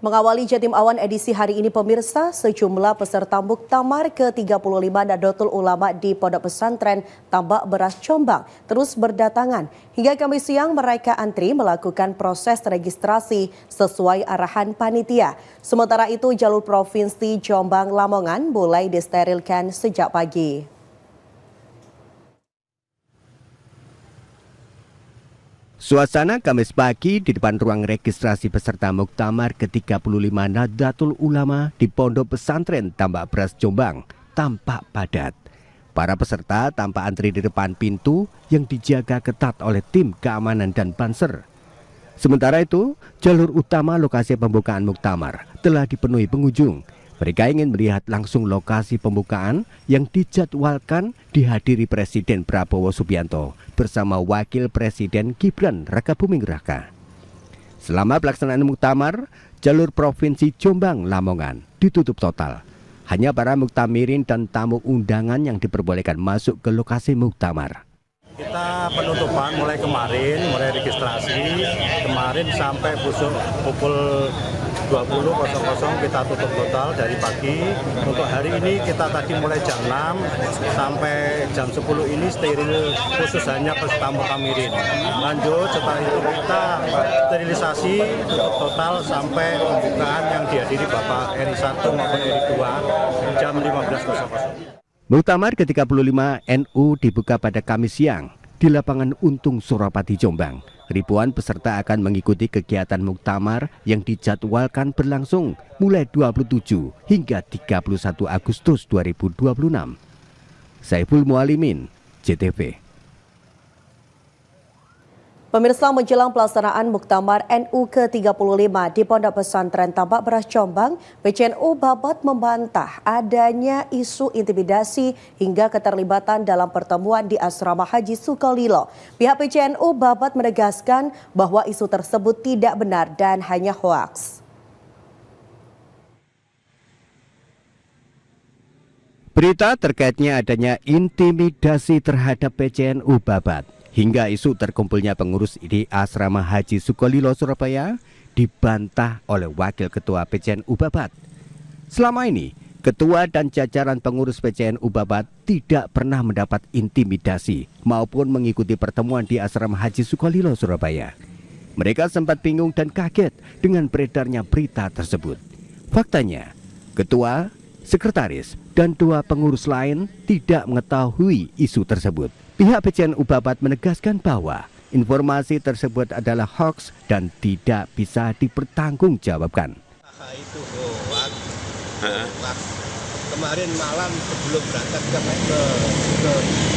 Mengawali Jatim Awan edisi hari ini pemirsa, sejumlah peserta Muktamar ke-35 Nahdlatul Ulama di Pondok Pesantren Tambak Beras Jombang terus berdatangan. Hingga Kamis siang mereka antri melakukan proses registrasi sesuai arahan panitia. Sementara itu jalur Provinsi Jombang Lamongan mulai disterilkan sejak pagi. Suasana Kamis pagi di depan ruang registrasi peserta Muktamar ke-35 Nahdlatul Ulama di Pondok Pesantren Tambak Beras Jombang tampak padat. Para peserta tampak antri di depan pintu yang dijaga ketat oleh tim keamanan dan panser. Sementara itu, jalur utama lokasi pembukaan Muktamar telah dipenuhi pengunjung. Mereka ingin melihat langsung lokasi pembukaan yang dijadwalkan dihadiri Presiden Prabowo Subianto bersama Wakil Presiden Gibran Rakabuming Raka. Selama pelaksanaan Muktamar, jalur Provinsi Jombang Lamongan ditutup total. Hanya para muktamirin dan tamu undangan yang diperbolehkan masuk ke lokasi Muktamar. Kita penutupan mulai kemarin, mulai registrasi kemarin sampai pukul 20.00 kita tutup total dari pagi. Untuk hari ini kita tadi mulai jam 6 sampai jam 10 ini steril khusus hanya peserta muktamirin. Lanjut setelah itu kita sterilisasi tutup total sampai pembukaan yang dihadiri Bapak Eri 1 maupun Eri 2 jam 15.00. Muktamar ke-35 NU dibuka pada Kamis siang di lapangan Untung Surapati Jombang. Ribuan peserta akan mengikuti kegiatan Muktamar yang dijadwalkan berlangsung mulai 27 hingga 31 Agustus 2026. Saiful Mualimin, JTV. Pemirsa, menjelang pelaksanaan Muktamar NU ke-35 di Pondok Pesantren Tambak Beras Jombang, PCNU Babat membantah adanya isu intimidasi hingga keterlibatan dalam pertemuan di Asrama Haji Sukolilo. Pihak PCNU Babat menegaskan bahwa isu tersebut tidak benar dan hanya hoaks. Berita terkaitnya adanya intimidasi terhadap PCNU Babat hingga isu terkumpulnya pengurus di Asrama Haji Sukolilo Surabaya dibantah oleh Wakil Ketua PCNU Babat. Selama ini, Ketua dan jajaran pengurus PCNU Babat tidak pernah mendapat intimidasi maupun mengikuti pertemuan di Asrama Haji Sukolilo Surabaya. Mereka sempat bingung dan kaget dengan beredarnya berita tersebut. Faktanya, Ketua, Sekretaris, dan 2 pengurus lain tidak mengetahui isu tersebut. Pihak PCNU Babat menegaskan bahwa informasi tersebut adalah hoax dan tidak bisa dipertanggungjawabkan. Itu hoax. Kemarin malam sebelum berangkat ke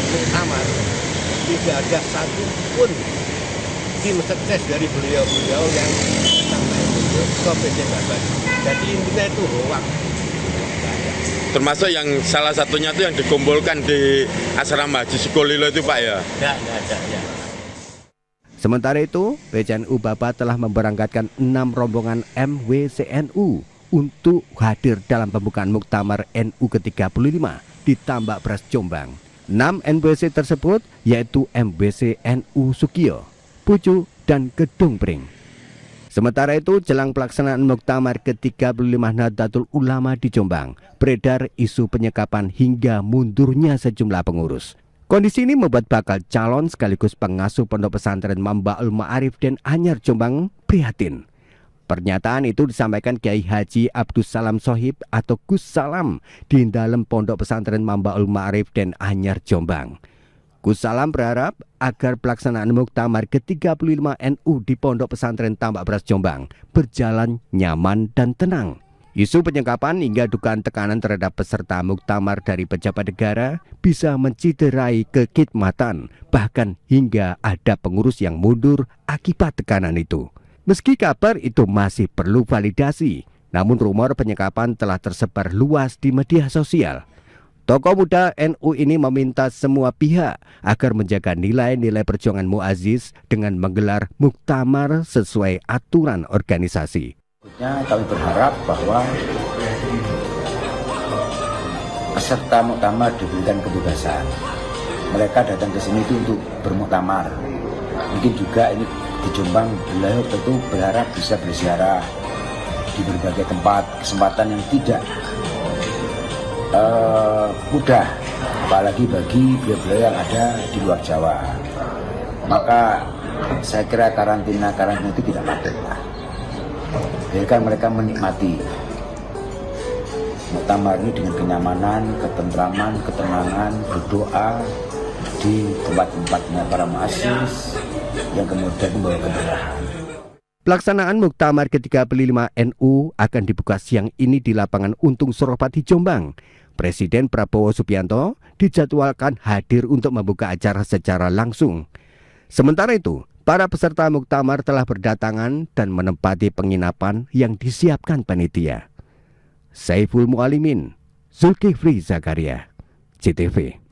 Muktamar tidak ada satupun tim sukses dari beliau-beliau yang sampai ke PC Babat. Jadi intinya itu hoax. Termasuk yang salah satunya itu yang dikumpulkan di Asrama Haji Sukolilo itu, Pak, ya? Enggak ada, ya. Sementara itu, PCNU Babat telah memberangkatkan 6 rombongan MWCNU untuk hadir dalam pembukaan Muktamar NU ke-35 di Tambak Beras Jombang. 6 MWC tersebut yaitu MWC NU Sukiyo, Pucu, dan Gedung Pring. Sementara itu, jelang pelaksanaan Muktamar ke-35 Nahdlatul Ulama di Jombang, beredar isu penyekapan hingga mundurnya sejumlah pengurus. Kondisi ini membuat bakal calon sekaligus pengasuh Pondok Pesantren Mambaul Ma'arif Den Anyar Jombang prihatin. Pernyataan itu disampaikan Kiai Haji Abdus Salam Sohib atau Gus Salam di dalam Pondok Pesantren Mambaul Ma'arif Den Anyar Jombang. Gus Salam berharap agar pelaksanaan Muktamar ke-35 NU di Pondok Pesantren Tambak Beras Jombang berjalan nyaman dan tenang. Isu penyekapan hingga dugaan tekanan terhadap peserta Muktamar dari pejabat negara bisa menciderai kekhidmatan, bahkan hingga ada pengurus yang mundur akibat tekanan itu. Meski kabar itu masih perlu validasi, namun rumor penyekapan telah tersebar luas di media sosial. Tokoh muda NU ini meminta semua pihak agar menjaga nilai-nilai perjuangan Mu'aziz dengan menggelar Muktamar sesuai aturan organisasi. Kami berharap bahwa peserta Muktamar diberikan kebebasan. Mereka datang ke sini itu untuk bermuktamar. Mungkin juga ini di Jombang, beliau tentu berharap bisa berziarah di berbagai tempat, kesempatan yang tidak mudah, apalagi bagi beliau-beliau yang ada di luar Jawa. Maka saya kira karantina itu tidak patut. Biarkan mereka menikmati muktamar ini dengan kenyamanan, ketentraman, ketenangan, berdoa di tempat-tempatnya para muassis yang kemudian membawa keberkahan. Pelaksanaan Muktamar ke-35 NU akan dibuka siang ini di lapangan Untung Suropati, Jombang. Presiden Prabowo Subianto dijadwalkan hadir untuk membuka acara secara langsung. Sementara itu, para peserta Muktamar telah berdatangan dan menempati penginapan yang disiapkan panitia. Saiful Mualimin, Zulkifli Zakaria, CTV.